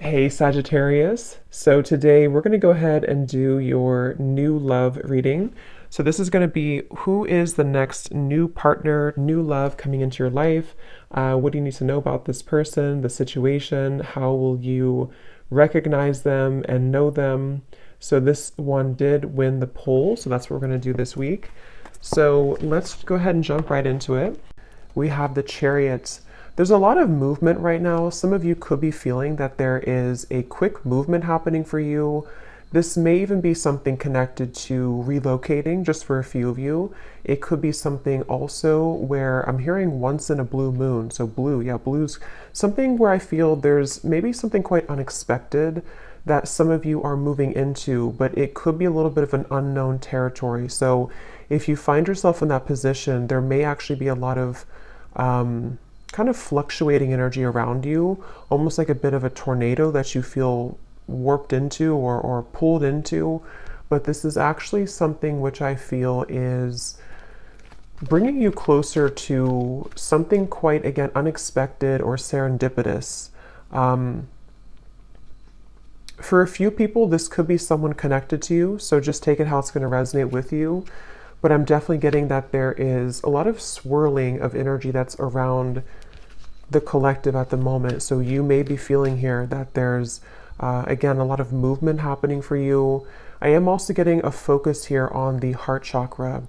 Hey Sagittarius. So today we're going to go ahead and do your new love reading. So this is going to be who is the next new partner, new love coming into your life? What do you need to know about this person, the situation? How will you recognize them and know them? So this one did win the poll, so that's what we're going to do this week. So let's go ahead and jump right into it. We have the Chariot. There's a lot of movement right now. Some of you could be feeling that there is a quick movement happening for you. This may even be something connected to relocating, just for a few of you. It could be something also where I'm hearing once in a blue moon. So blue, yeah, blue's something where I feel there's maybe something quite unexpected that some of you are moving into, but it could be a little bit of an unknown territory. So if you find yourself in that position, there may actually be a lot of kind of fluctuating energy around you, almost like a bit of a tornado that you feel warped into or pulled into. But this is actually something which I feel is bringing you closer to something quite, again, unexpected or serendipitous. For a few people, this could be someone connected to you, so just take it how it's going to resonate with you. But I'm definitely getting that there is a lot of swirling of energy that's around the collective at the moment. So you may be feeling here that there's, again, a lot of movement happening for you. I am also getting a focus here on the heart chakra.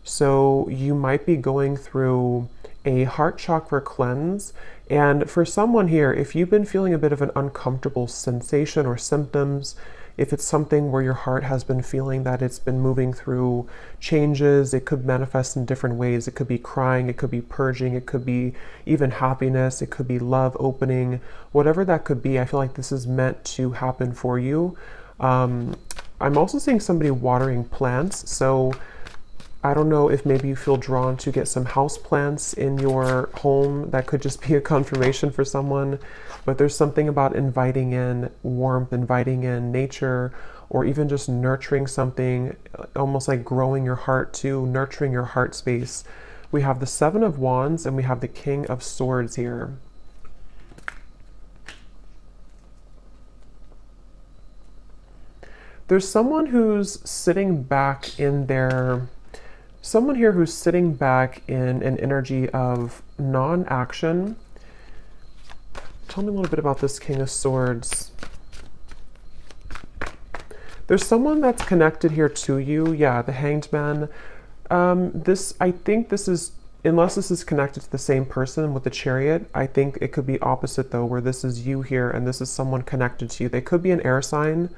So you might be going through a heart chakra cleanse. And for someone here, if you've been feeling a bit of an uncomfortable sensation or symptoms, if it's something where your heart has been feeling that it's been moving through changes, it could manifest in different ways. It could be crying, it could be purging, it could be even happiness, it could be love opening, whatever that could be. I feel like this is meant to happen for you. I'm also seeing somebody watering plants. So I don't know if maybe you feel drawn to get some house plants in your home. That could just be a confirmation for someone. But there's something about inviting in warmth, inviting in nature, or even just nurturing something, almost like growing your heart too, nurturing your heart space. We have the Seven of Wands and we have the King of Swords here. There's someone who's sitting back in their someone here who's sitting back in an energy of non-action. Tell me a little bit about this King of Swords. There's someone that's connected here to you. Yeah, the Hanged Man. I think this is, unless this is connected to the same person with the Chariot, I think it could be opposite though, where this is you here and this is someone connected to you. They could be an air sign.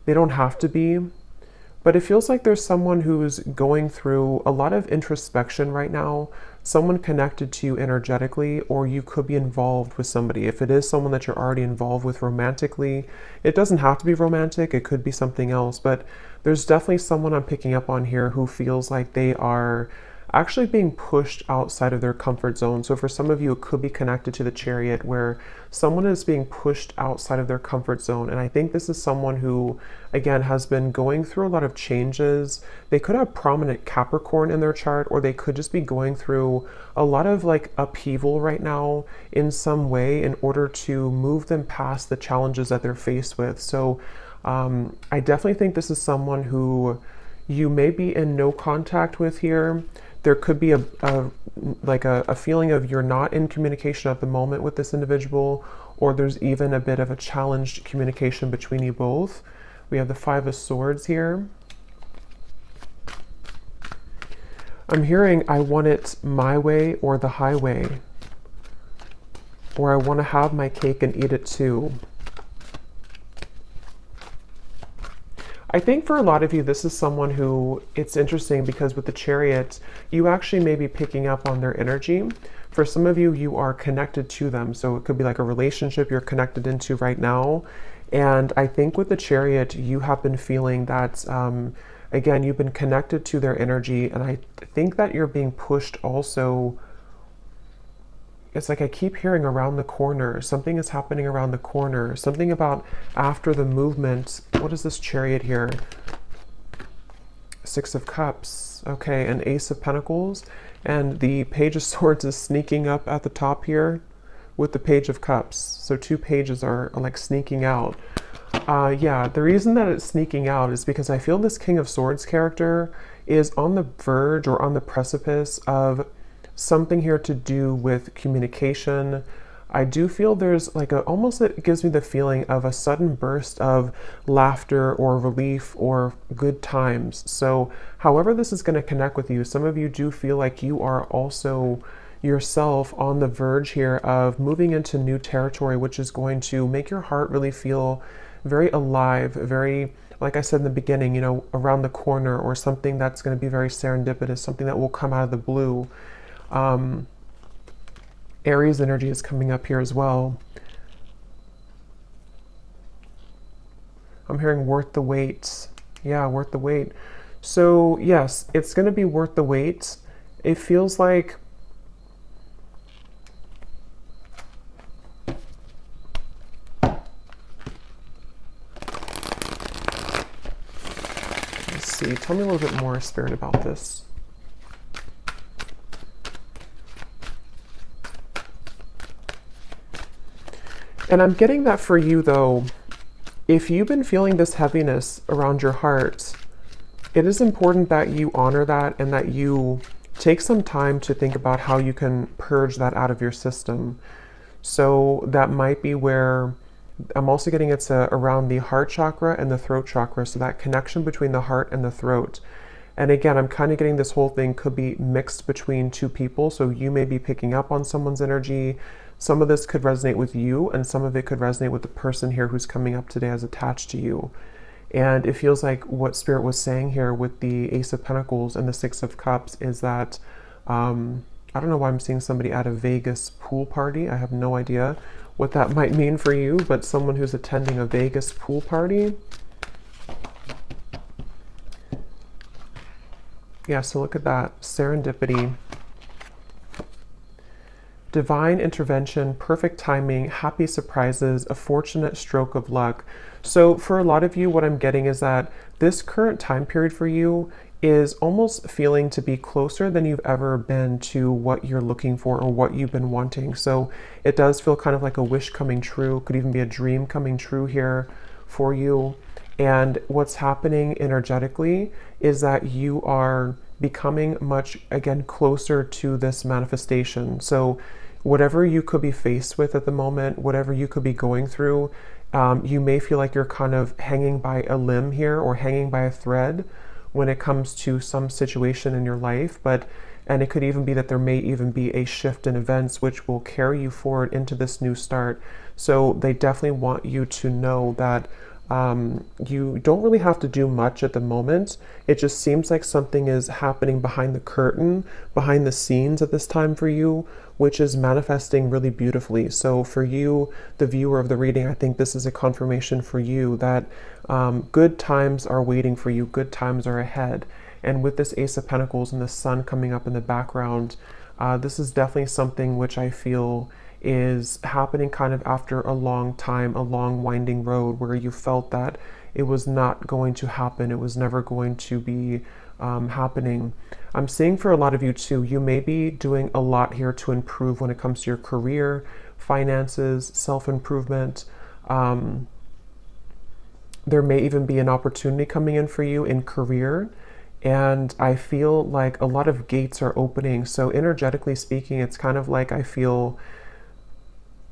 They don't have to be. But it feels like there's someone who's going through a lot of introspection right now, someone connected to you energetically, or you could be involved with somebody. If it is someone that you're already involved with romantically, it doesn't have to be romantic, it could be something else, but there's definitely someone I'm picking up on here who feels like they are actually being pushed outside of their comfort zone. So for some of you, it could be connected to the Chariot, where someone is being pushed outside of their comfort zone. And I think this is someone who, again, has been going through a lot of changes. They could have prominent Capricorn in their chart, or they could just be going through a lot of like upheaval right now in some way in order to move them past the challenges that they're faced with. So I definitely think this is someone who you may be in no contact with here. There could be a feeling of you're not in communication at the moment with this individual, or there's even a bit of a challenged communication between you both. We have the Five of Swords here. I'm hearing I want it my way or the highway, or I want to have my cake and eat it too. I think for a lot of you, this is someone who, it's interesting because with the Chariot, you actually may be picking up on their energy. For some of you, you are connected to them. So it could be like a relationship you're connected into right now. And I think with the Chariot, you have been feeling that, again, you've been connected to their energy. And I think that you're being pushed also. It's like I keep hearing around the corner. Something is happening around the corner. Something about after the movement. What is this Chariot here? Six of Cups. Okay, an Ace of Pentacles. And the Page of Swords is sneaking up at the top here with the Page of Cups. So 2 pages are like sneaking out. Yeah, the reason that it's sneaking out is because I feel this King of Swords character is on the verge or on the precipice of something here to do with communication. I do feel there's like almost it gives me the feeling of a sudden burst of laughter or relief or good times. So however this is going to connect with you, some of you do feel like you are also yourself on the verge here of moving into new territory, which is going to make your heart really feel very alive, very, like I said in the beginning, you know, around the corner, or something that's going to be very serendipitous, something that will come out of the blue. Aries energy is coming up here as well. I'm hearing worth the wait. Yeah, worth the wait. So yes, it's going to be worth the wait. It feels like tell me a little bit more, Spirit, about this. And I'm getting that for you, though, if you've been feeling this heaviness around your heart, it is important that you honor that and that you take some time to think about how you can purge that out of your system. So that might be where I'm also getting it's around the heart chakra and the throat chakra, so that connection between the heart and the throat. And again, I'm kind of getting this whole thing could be mixed between 2 people, so you may be picking up on someone's energy. Some of this could resonate with you, and some of it could resonate with the person here who's coming up today as attached to you. And it feels like what Spirit was saying here with the Ace of Pentacles and the 6 of Cups is that, I don't know why I'm seeing somebody at a Vegas pool party. I have no idea what that might mean for you, but someone who's attending a Vegas pool party. Yeah, so look at that. Serendipity. Divine intervention, perfect timing, happy surprises, a fortunate stroke of luck. So for a lot of you, what I'm getting is that this current time period for you is almost feeling to be closer than you've ever been to what you're looking for or what you've been wanting. So it does feel kind of like a wish coming true, could even be a dream coming true here for you. And what's happening energetically is that you are becoming much, again, closer to this manifestation. So whatever you could be faced with at the moment, whatever you could be going through, you may feel like you're kind of hanging by a limb here or hanging by a thread when it comes to some situation in your life, and it could even be that there may even be a shift in events which will carry you forward into this new start. So they definitely want you to know that you don't really have to do much at the moment. It just seems like something is happening behind the curtain, behind the scenes at this time for you, which is manifesting really beautifully. So for you, the viewer of the reading, I think this is a confirmation for you that good times are waiting for you, good times are ahead. And with this Ace of Pentacles and the sun coming up in the background, this is definitely something which I feel is happening kind of after a long time, a long winding road where you felt that it was not going to happen, it was never going to be happening. I'm seeing for a lot of you too, you may be doing a lot here to improve when it comes to your career, finances, self-improvement. There may even be an opportunity coming in for you in career. And I feel like a lot of gates are opening. So energetically speaking, it's kind of like I feel,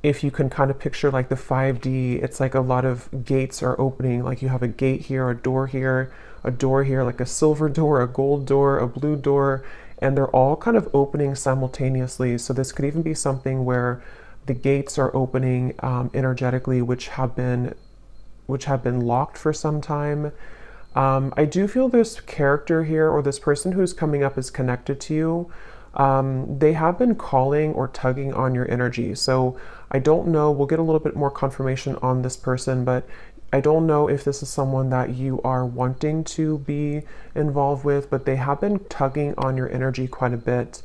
if you can kind of picture like the 5D, it's like a lot of gates are opening. Like you have a gate here, a door here, like a silver door, a gold door, a blue door, and they're all kind of opening simultaneously. So this could even be something where the gates are opening energetically, which have been locked for some time. I do feel this character here, or this person who's coming up, is connected to you. They have been calling or tugging on your energy. So I don't know, we'll get a little bit more confirmation on this person, but I don't know if this is someone that you are wanting to be involved with, but they have been tugging on your energy quite a bit.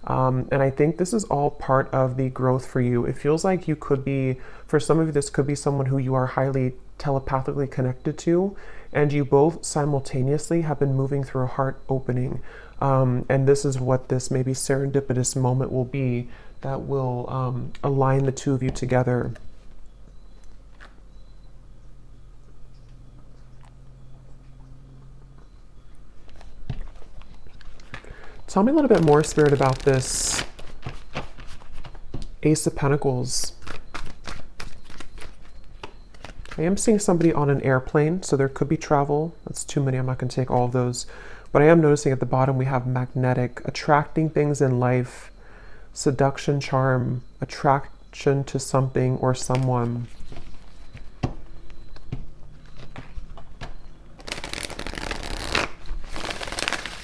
And I think this is all part of the growth for you. It feels like you could be, for some of you, this could be someone who you are highly telepathically connected to, and you both simultaneously have been moving through a heart opening. And this is what this maybe serendipitous moment will be that will align the two of you together. Tell me a little bit more, Spirit, about this Ace of Pentacles. I am seeing somebody on an airplane, so there could be travel. That's too many. I'm not going to take all of those. But I am noticing at the bottom we have magnetic, attracting things in life, seduction, charm, attraction to something or someone.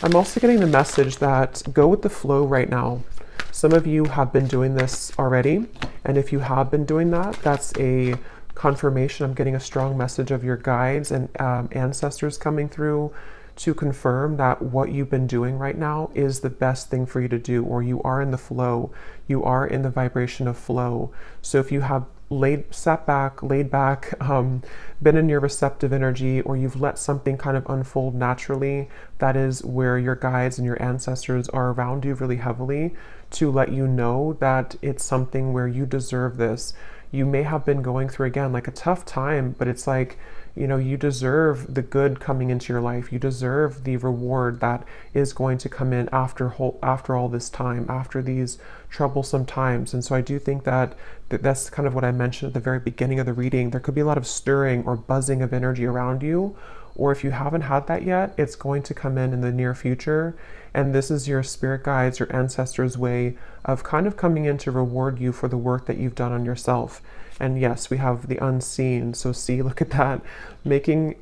I'm also getting the message that go with the flow right now. Some of you have been doing this already, and if you have been doing that, that's a confirmation. I'm getting a strong message of your guides and ancestors coming through to confirm that what you've been doing right now is the best thing for you to do, or you are in the flow, you are in the vibration of flow. So if you have laid back, been in your receptive energy, or you've let something kind of unfold naturally, that is where your guides and your ancestors are around you really heavily to let you know that it's something where you deserve this. You may have been going through, again, like a tough time, but it's like, you know, you deserve the good coming into your life. You deserve the reward that is going to come in after all this time, after these troublesome times. And so I do think that that's kind of what I mentioned at the very beginning of the reading. There could be a lot of stirring or buzzing of energy around you, or if you haven't had that yet, it's going to come in the near future. And this is your spirit guides, your ancestors' way of kind of coming in to reward you for the work that you've done on yourself. And yes, we have the unseen. So see, look at that, making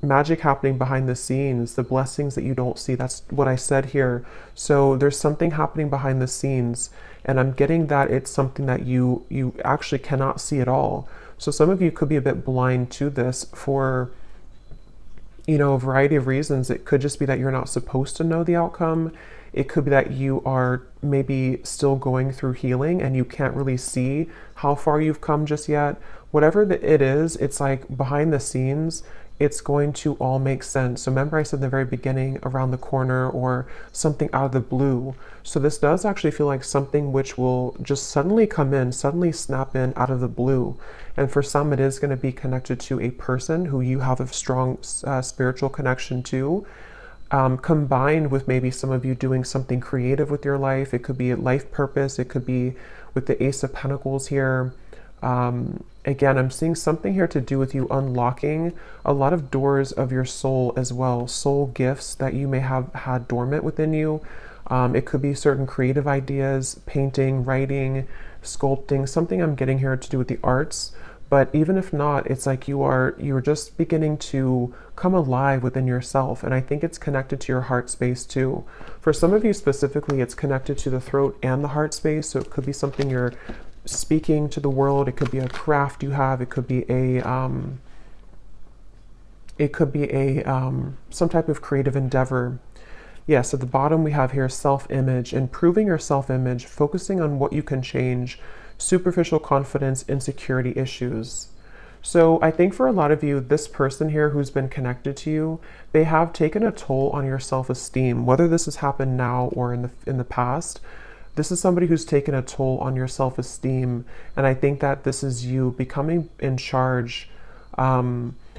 magic happening behind the scenes, the blessings that you don't see. That's what I said here. So there's something happening behind the scenes, and I'm getting that it's something that you actually cannot see at all. So some of you could be a bit blind to this for, you know, a variety of reasons. It could just be that you're not supposed to know the outcome. It could be that you are maybe still going through healing and you can't really see how far you've come just yet. Whatever it is, it's like behind the scenes, it's going to all make sense. So remember I said in the very beginning, around the corner or something out of the blue. So this does actually feel like something which will just suddenly come in, suddenly snap in out of the blue. And for some, it is going to be connected to a person who you have a strong spiritual connection to, combined with maybe some of you doing something creative with your life. It could be a life purpose. It could be with the Ace of Pentacles here. Again, I'm seeing something here to do with you unlocking a lot of doors of your soul as well, soul gifts that you may have had dormant within you. It could be certain creative ideas, painting, writing, sculpting, something I'm getting here to do with the arts. But even if not, it's like you're just beginning to come alive within yourself. And I think it's connected to your heart space too. For some of you specifically, it's connected to the throat and the heart space. So it could be something you're speaking to the world. It could be a craft you have. It could be some type of creative endeavor. Yes, at the bottom we have here self-image, improving your self-image, focusing on what you can change, superficial confidence, insecurity issues. So I think for a lot of you, this person here who's been connected to you, they have taken a toll on your self-esteem, whether this has happened now or in the past. This is somebody who's taken a toll on your self-esteem, and I think that this is you becoming in charge.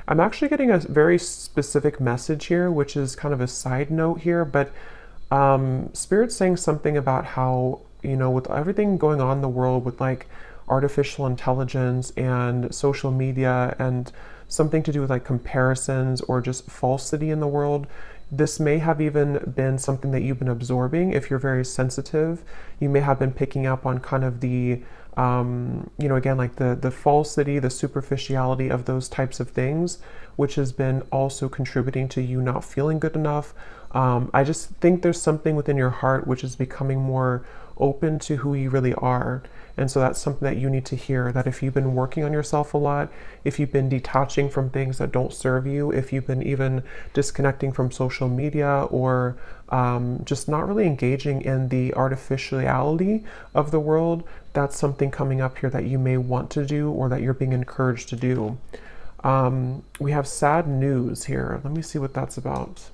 I'm actually getting a very specific message here, which is kind of a side note here, but Spirit's saying something about how, you know, with everything going on in the world with like artificial intelligence and social media and something to do with like comparisons or just falsity in the world, this may have even been something that you've been absorbing. If you're very sensitive, you may have been picking up on kind of the, you know, again, like the falsity, the superficiality of those types of things, which has been also contributing to you not feeling good enough. I just think there's something within your heart which is becoming more open to who you really are. And so that's something that you need to hear, that if you've been working on yourself a lot, if you've been detaching from things that don't serve you, if you've been even disconnecting from social media or just not really engaging in the artificiality of the world, that's something coming up here that you may want to do or that you're being encouraged to do. We have sad news here. Let me see what that's about.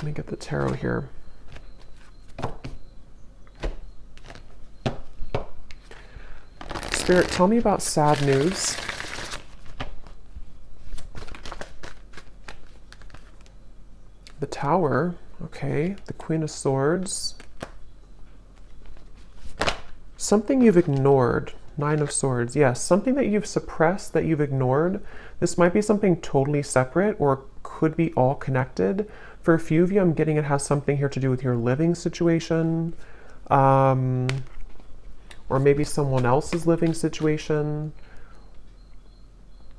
me get the tarot here. Spirit, tell me about sad news. The Tower, okay. The Queen of Swords. Something you've ignored. Nine of Swords, yes. Something that you've suppressed, that you've ignored. This might be something totally separate or could be all connected. For a few of you, I'm getting it has something here to do with your living situation. Or maybe someone else's living situation.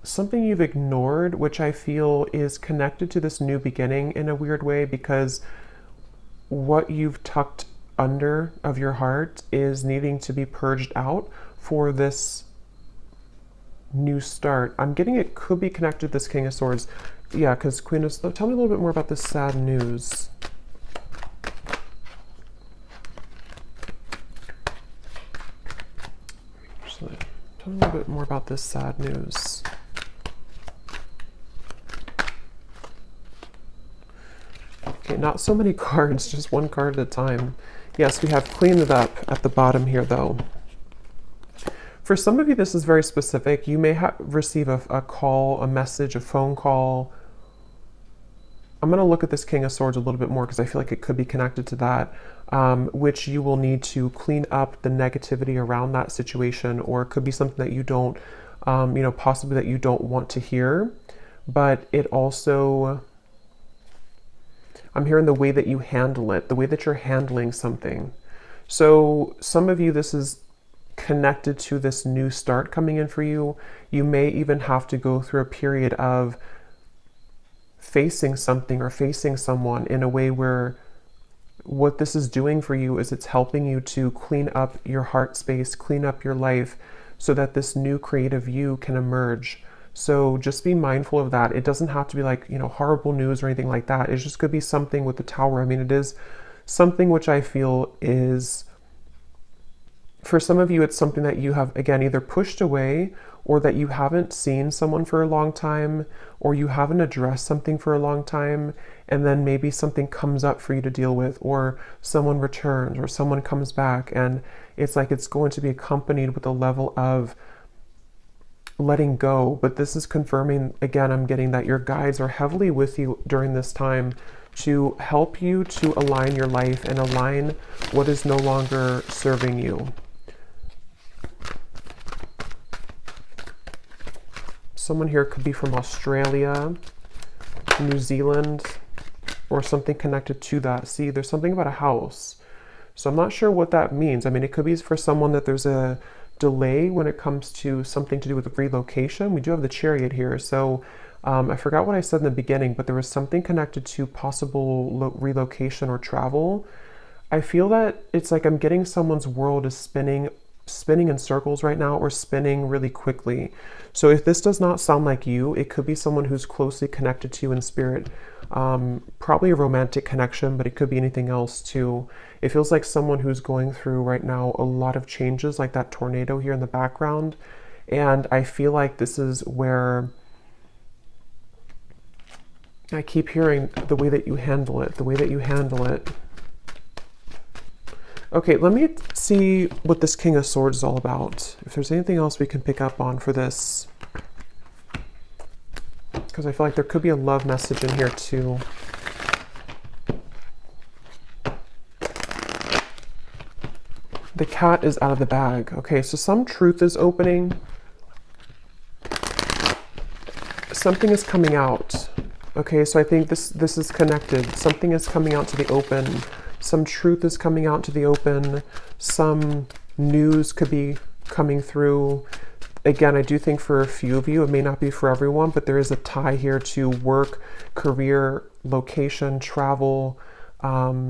Something you've ignored, which I feel is connected to this new beginning in a weird way, because what you've tucked under of your heart is needing to be purged out for this new start. I'm getting it could be connected to this King of Swords. Yeah, because Queen of... Tell me a little bit more about this sad news. Tell me a little bit more about this sad news. Okay, not so many cards, just one card at a time. Yes, we have cleaned it up at the bottom here, though. For some of you, this is very specific. You may receive a call, a message, a phone call. I'm going to look at this King of Swords a little bit more because I feel like it could be connected to that, which you will need to clean up the negativity around that situation, or it could be something that you don't, you know, possibly that you don't want to hear. But it also... I'm hearing the way that you handle it, the way that you're handling something. So some of you, this is connected to this new start coming in for you. You may even have to go through a period of facing something or facing someone in a way where what this is doing for you is it's helping you to clean up your heart space, clean up your life, so that this new creative you can emerge. So just be mindful of that. It doesn't have to be like, you know, horrible news or anything like that. It just could be something with the Tower. I mean, it is something which I feel is, for some of you, it's something that you have, again, either pushed away, or that you haven't seen someone for a long time, or you haven't addressed something for a long time, and then maybe something comes up for you to deal with, or someone returns, or someone comes back, and it's like it's going to be accompanied with a level of letting go. But this is confirming, again, I'm getting that your guides are heavily with you during this time to help you to align your life and align what is no longer serving you. Someone here could be from Australia, New Zealand, or something connected to that. See, there's something about a house. So I'm not sure what that means. I mean, it could be for someone that there's a delay when it comes to something to do with relocation. We do have the Chariot here. So I forgot what I said in the beginning, but there was something connected to possible relocation or travel. I feel that it's like I'm getting someone's world is spinning in circles right now, or spinning really quickly. So if this does not sound like you, it could be someone who's closely connected to you in spirit. Probably a romantic connection, but it could be anything else too. It feels like someone who's going through right now a lot of changes, like that tornado here in the background. And I feel like this is where I keep hearing the way that you handle it, the way that you handle it. Okay, let me see what this King of Swords is all about. If there's anything else we can pick up on for this. Because I feel like there could be a love message in here too. The cat is out of the bag. Okay, so some truth is opening. Something is coming out. Okay, so I think this is connected. Something is coming out to the open. Some truth is coming out to the open. Some news could be coming through. Again, I do think for a few of you, it may not be for everyone, but there is a tie here to work, career, location, travel,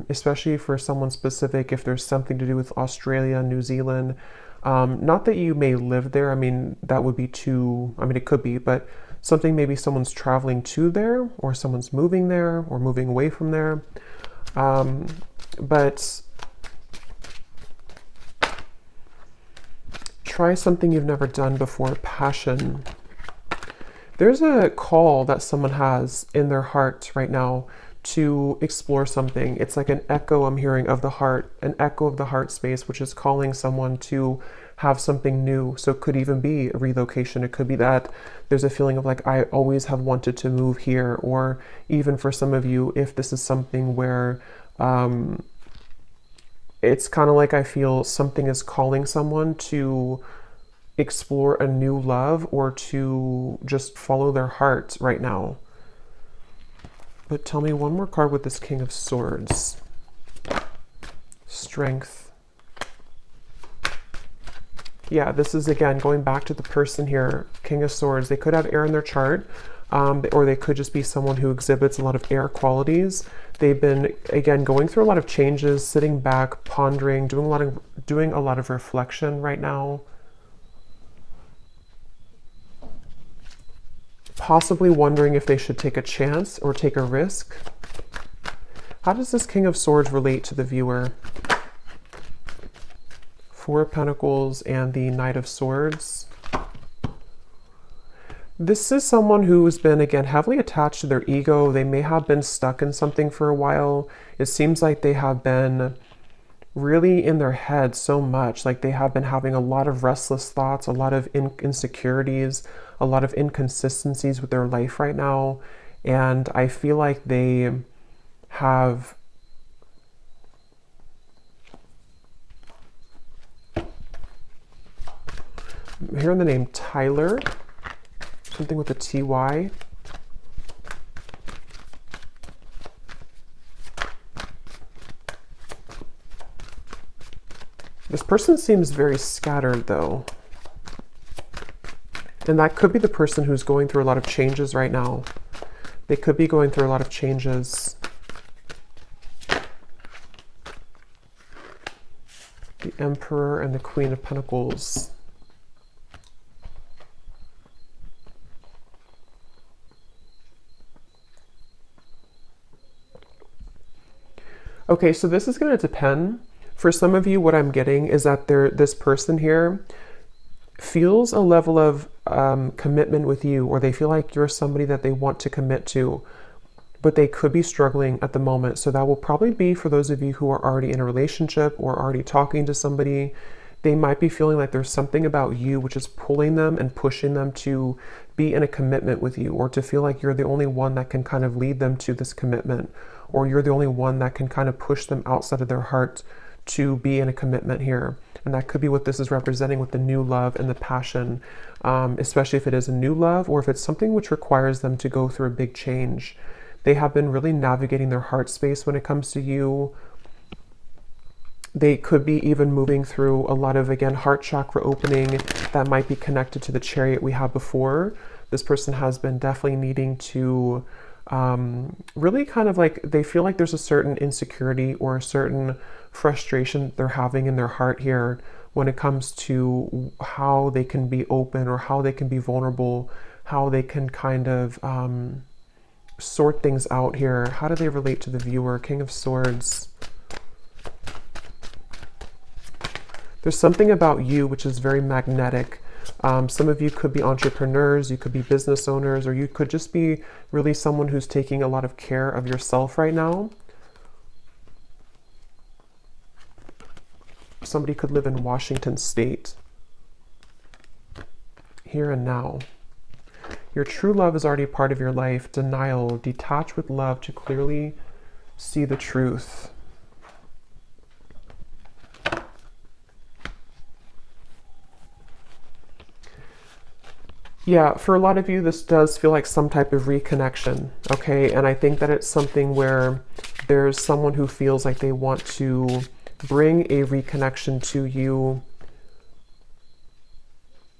especially for someone specific, if there's something to do with Australia, New Zealand. Not that you may live there. I mean, that would be too, I mean, it could be, but something, maybe someone's traveling to there, or someone's moving there, or moving away from there. But try something you've never done before. Passion. There's a call that someone has in their heart right now to explore something. It's like an echo I'm hearing of the heart, an echo of the heart space, which is calling someone to have something new. So it could even be a relocation. It could be that there's a feeling of like, I always have wanted to move here. Or even for some of you, if this is something where it's kind of like I feel something is calling someone to explore a new love or to just follow their heart right now. But tell me one more card with this King of Swords. Strength. Yeah, this is again going back to the person here, King of Swords. They could have air in their chart, or they could just be someone who exhibits a lot of air qualities. They've been, again, going through a lot of changes, sitting back, pondering, doing a lot of reflection right now. Possibly wondering if they should take a chance or take a risk. How does this King of Swords relate to the viewer? Four of Pentacles and the Knight of Swords. This is someone who's been, again, heavily attached to their ego. They may have been stuck in something for a while. It seems like they have been really in their head so much. Like they have been having a lot of restless thoughts, a lot of insecurities, a lot of inconsistencies with their life right now. And I feel like they have I'm hearing the name Tyler, something with a TY. This person seems very scattered though. And that could be the person who's going through a lot of changes right now. They could be going through a lot of changes. The Emperor and the Queen of Pentacles. Okay, so this is going to depend. For some of you, what I'm getting is that this person here feels a level of commitment with you, or they feel like you're somebody that they want to commit to, but they could be struggling at the moment. So that will probably be for those of you who are already in a relationship or already talking to somebody. They might be feeling like there's something about you which is pulling them and pushing them to be in a commitment with you, or to feel like you're the only one that can kind of lead them to this commitment, or you're the only one that can kind of push them outside of their heart to be in a commitment here. And that could be what this is representing with the new love and the passion, especially if it is a new love or if it's something which requires them to go through a big change. They have been really navigating their heart space when it comes to you. They could be even moving through a lot of, again, heart chakra opening that might be connected to the Chariot we had before. This person has been definitely needing to really kind of like, they feel like there's a certain insecurity or a certain frustration they're having in their heart here when it comes to how they can be open or how they can be vulnerable, how they can kind of sort things out here. How do they relate to the viewer? King of Swords. There's something about you which is very magnetic. Some of you could be entrepreneurs, you could be business owners, or you could just be really someone who's taking a lot of care of yourself right now. Somebody could live in Washington State. Here and now. Your true love is already part of your life. Denial. Detach with love to clearly see the truth. Yeah, for a lot of you, this does feel like some type of reconnection, okay? And I think that it's something where there's someone who feels like they want to bring a reconnection to you,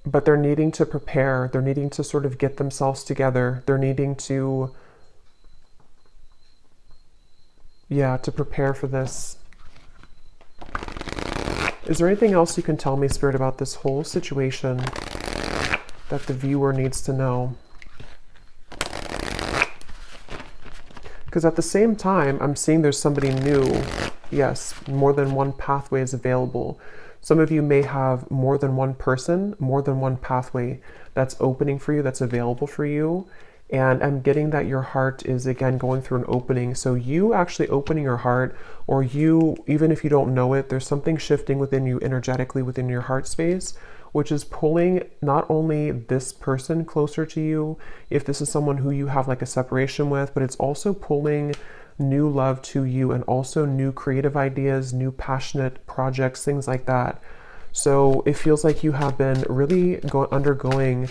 but they're needing to prepare. They're needing to sort of get themselves together. They're needing to, yeah, to prepare for this. Is there anything else you can tell me, Spirit, about this whole situation that the viewer needs to know? Because at the same time, I'm seeing there's somebody new. Yes, more than one pathway is available. Some of you may have more than one person, more than one pathway that's opening for you, that's available for you. And I'm getting that your heart is again going through an opening. So you actually opening your heart, or you, even if you don't know it, there's something shifting within you energetically within your heart space, which is pulling not only this person closer to you, if this is someone who you have like a separation with, but it's also pulling new love to you, and also new creative ideas, new passionate projects, things like that. So it feels like you have been really undergoing,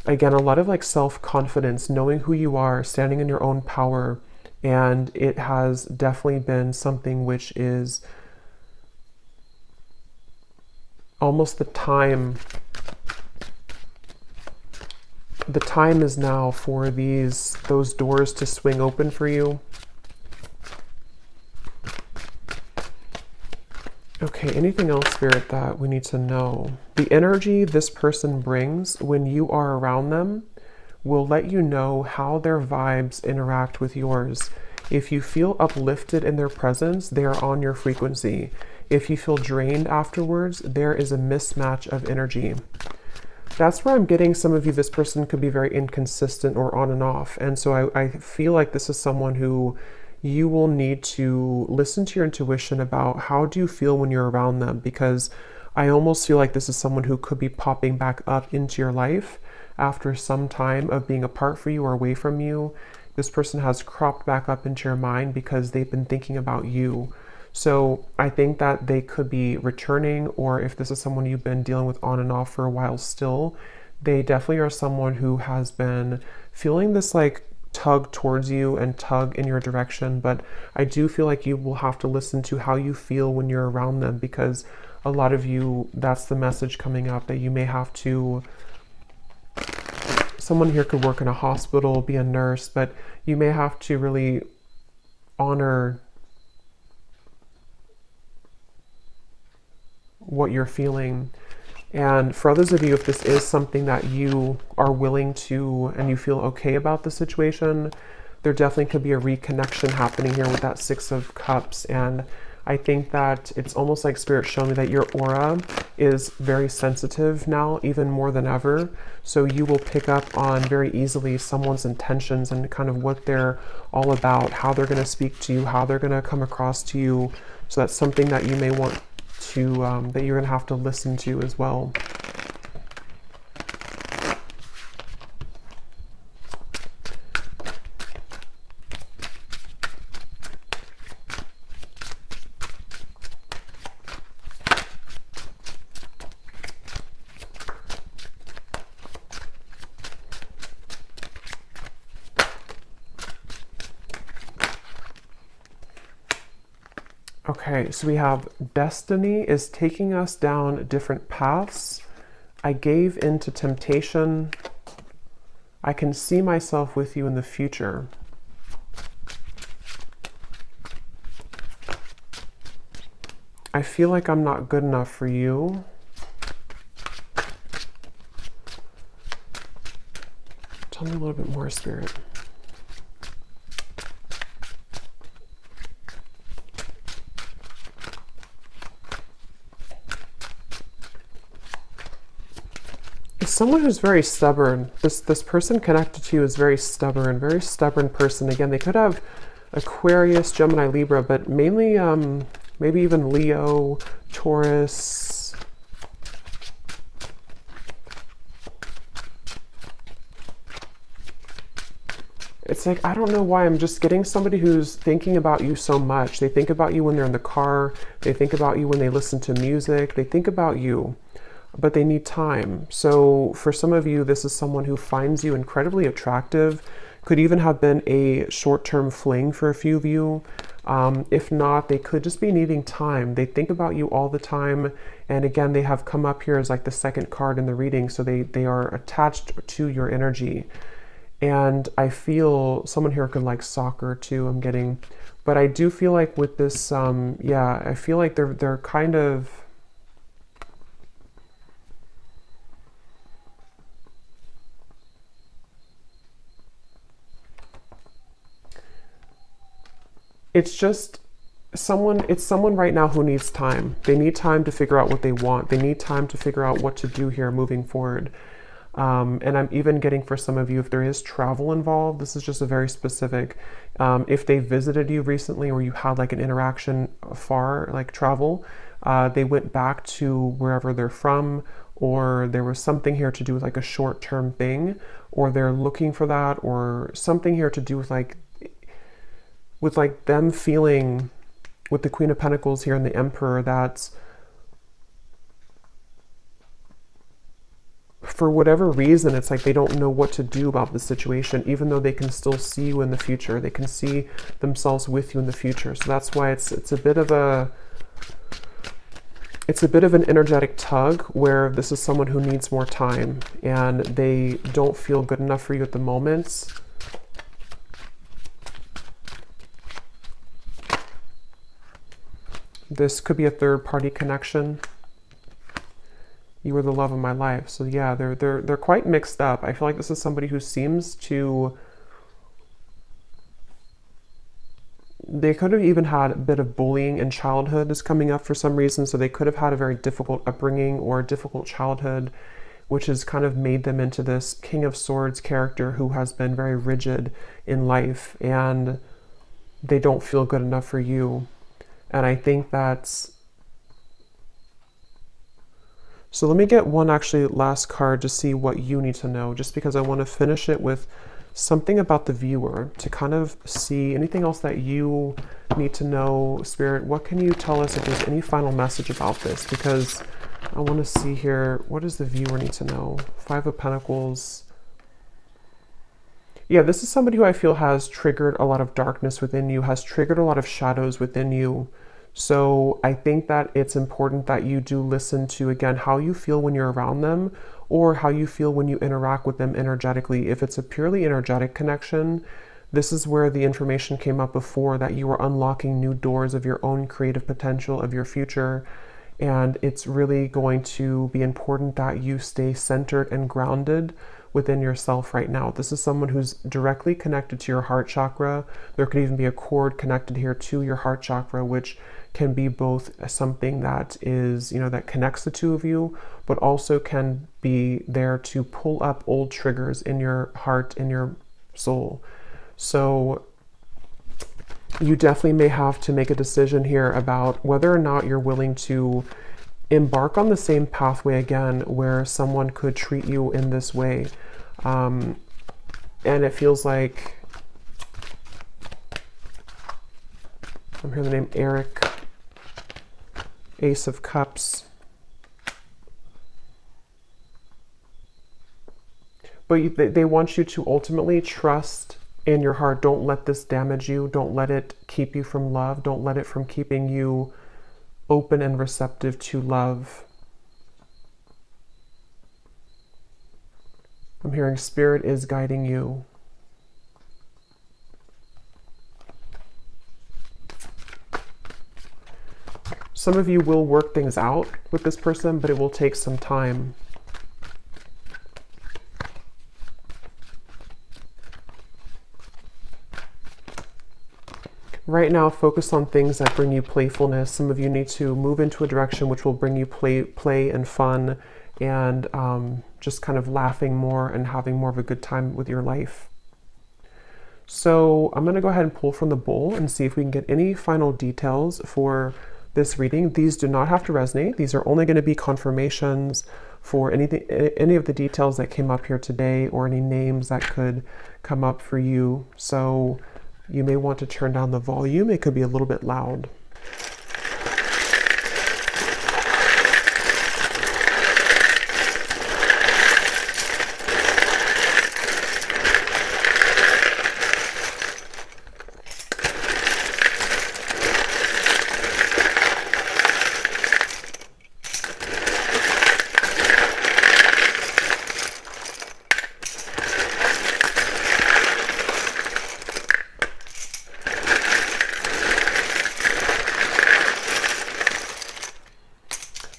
again, a lot of like self-confidence, knowing who you are, standing in your own power. And it has definitely been something which is almost the time is now for those doors to swing open for you. Okay, anything else, Spirit, that we need to know? The energy this person brings when you are around them will let you know how their vibes interact with yours. If you feel uplifted in their presence, they are on your frequency. If you feel drained afterwards, there is a mismatch of energy. That's where I'm getting some of you, this person could be very inconsistent or on and off. And so I feel like this is someone who you will need to listen to your intuition about how do you feel when you're around them, because I almost feel like this is someone who could be popping back up into your life after some time of being apart from you or away from you. This person has cropped back up into your mind because they've been thinking about you. So I think that they could be returning, or if this is someone you've been dealing with on and off for a while still, they definitely are someone who has been feeling this like tug towards you and tug in your direction. But I do feel like you will have to listen to how you feel when you're around them, because a lot of you, that's the message coming up, that you may have to, someone here could work in a hospital, be a nurse, but you may have to really honor what you're feeling. And for others of you, if this is something that you are willing to, and you feel okay about the situation, there definitely could be a reconnection happening here with that Six of Cups. And I think that it's almost like Spirit showing me that your aura is very sensitive now, even more than ever. So you will pick up on very easily someone's intentions and kind of what they're all about, how they're going to speak to you, how they're going to come across to you. So that's something that you may want to, that you're going to have to listen to as well. Okay, so we have destiny is taking us down different paths. I gave into temptation. I can see myself with you in the future. I feel like I'm not good enough for you. Tell me a little bit more, Spirit. Someone who's very stubborn. This person connected to you is very stubborn person. Again, they could have Aquarius, Gemini, Libra, but mainly maybe even Leo, Taurus. It's like, I don't know why, I'm just getting somebody who's thinking about you so much. They think about you when they're in the car. They think about you when they listen to music. They think about you, but they need time. So for some of you, this is someone who finds you incredibly attractive, could even have been a short-term fling for a few of you. If not, they could just be needing time. They think about you all the time. And again, they have come up here as like the second card in the reading. So they are attached to your energy. And I feel someone here could like soccer too, I'm getting. But I do feel like with this, yeah, I feel like they're kind of, it's just it's someone right now who needs time. They need time to figure out what they want. They need time to figure out what to do here moving forward. And I'm even getting for some of you, if there is travel involved, this is just a very specific, if they visited you recently or you had like an interaction far, like travel, they went back to wherever they're from, or there was something here to do with like a short-term thing, or they're looking for that, or something here to do with like them feeling with the Queen of Pentacles here and the Emperor, that's for whatever reason, it's like they don't know what to do about the situation, even though they can still see you in the future. They can see themselves with you in the future. So that's why it's a bit of an energetic tug, where this is someone who needs more time and they don't feel good enough for you at the moment. This could be a third-party connection. You were the love of my life. So yeah, they're quite mixed up. I feel like this is somebody who seems to, they could have even had a bit of bullying in childhood is coming up for some reason. So they could have had a very difficult upbringing or a difficult childhood, which has kind of made them into this King of Swords character who has been very rigid in life, and they don't feel good enough for you. And I think that's, so let me get one actually last card to see what you need to know, just because I want to finish it with something about the viewer to kind of see anything else that you need to know. Spirit, what can you tell us if there's any final message about this? Because I want to see here, what does the viewer need to know? Five of Pentacles. Yeah, this is somebody who I feel has triggered a lot of darkness within you, has triggered a lot of shadows within you. So I think that it's important that you do listen to, again, how you feel when you're around them, or how you feel when you interact with them energetically. If it's a purely energetic connection, this is where the information came up before, that you are unlocking new doors of your own creative potential, of your future. And it's really going to be important that you stay centered and grounded within yourself right now. This is someone who's directly connected to your heart chakra. There could even be a cord connected here to your heart chakra, which can be both something that is, that connects the two of you, but also can be there to pull up old triggers in your heart, in your soul. So you definitely may have to make a decision here about whether or not you're willing to embark on the same pathway again, where someone could treat you in this way. And it feels like, I'm hearing the name Eric, Ace of Cups. But they want you to ultimately trust in your heart. Don't let this damage you. Don't let it keep you from love. Don't let it from keeping you open and receptive to love. I'm hearing Spirit is guiding you. Some of you will work things out with this person, but it will take some time. Right now, focus on things that bring you playfulness. Some of you need to move into a direction which will bring you play and fun, and just kind of laughing more and having more of a good time with your life. So I'm going to go ahead and pull from the bowl and see if we can get any final details for this reading. These do not have to resonate. These are only going to be confirmations for anything, any of the details that came up here today, or any names that could come up for you. So you may want to turn down the volume. It could be a little bit loud.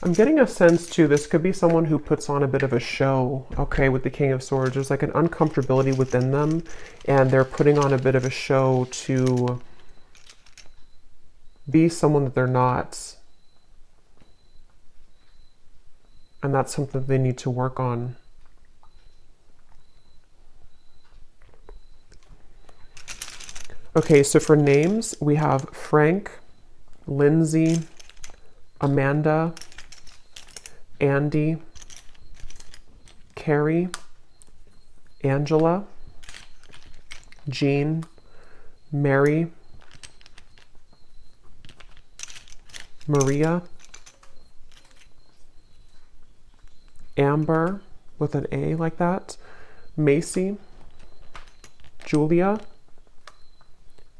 I'm getting a sense too, this could be someone who puts on a bit of a show, okay, with the King of Swords. There's like an uncomfortability within them, and they're putting on a bit of a show to be someone that they're not. And that's something they need to work on. Okay, so for names, we have Frank, Lindsay, Amanda, Andy, Carrie, Angela, Jean, Mary, Maria, Amber with an A like that, Macy, Julia,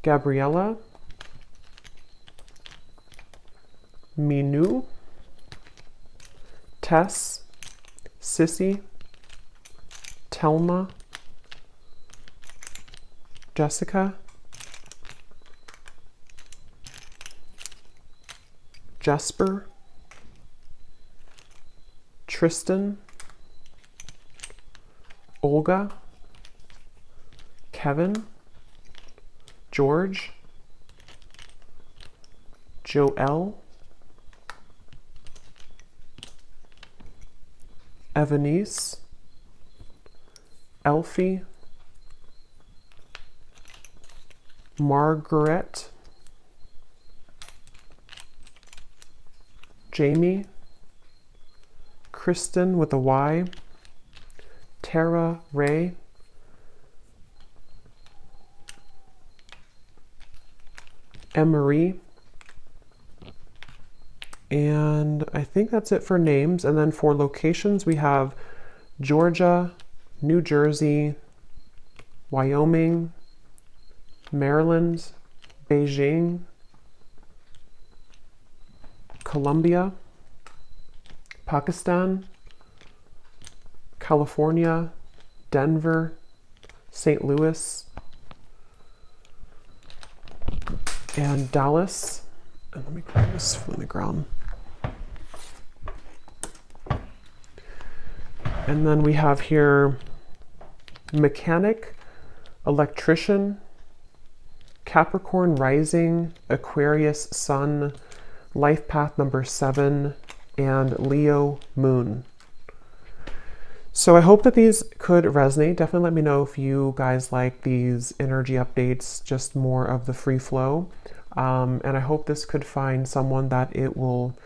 Gabriella, Minu, Tess, Sissy, Telma, Jessica, Jesper, Tristan, Olga, Kevin, George, Joelle, Evanice, Elfie, Margaret, Jamie, Kristen with a Y, Tara Ray, Emery, and I think that's it for names. And then for locations, we have Georgia, New Jersey, Wyoming, Maryland, Beijing, Colombia, Pakistan, California, Denver, St. Louis, and Dallas. And let me grab this from the ground. And then we have here mechanic, electrician, Capricorn rising, Aquarius sun, life path number 7, and Leo moon. So I hope that these could resonate. Definitely let me know if you guys like these energy updates, just more of the free flow. And I hope this could find someone that it will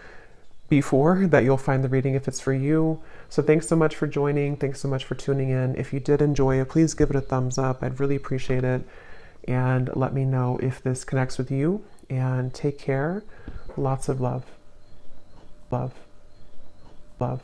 be for, that you'll find the reading if it's for you. So thanks so much for joining. Thanks so much for tuning in. If you did enjoy it, please give it a thumbs up. I'd really appreciate it. And let me know if this connects with you. And take care. Lots of love. Love. Love.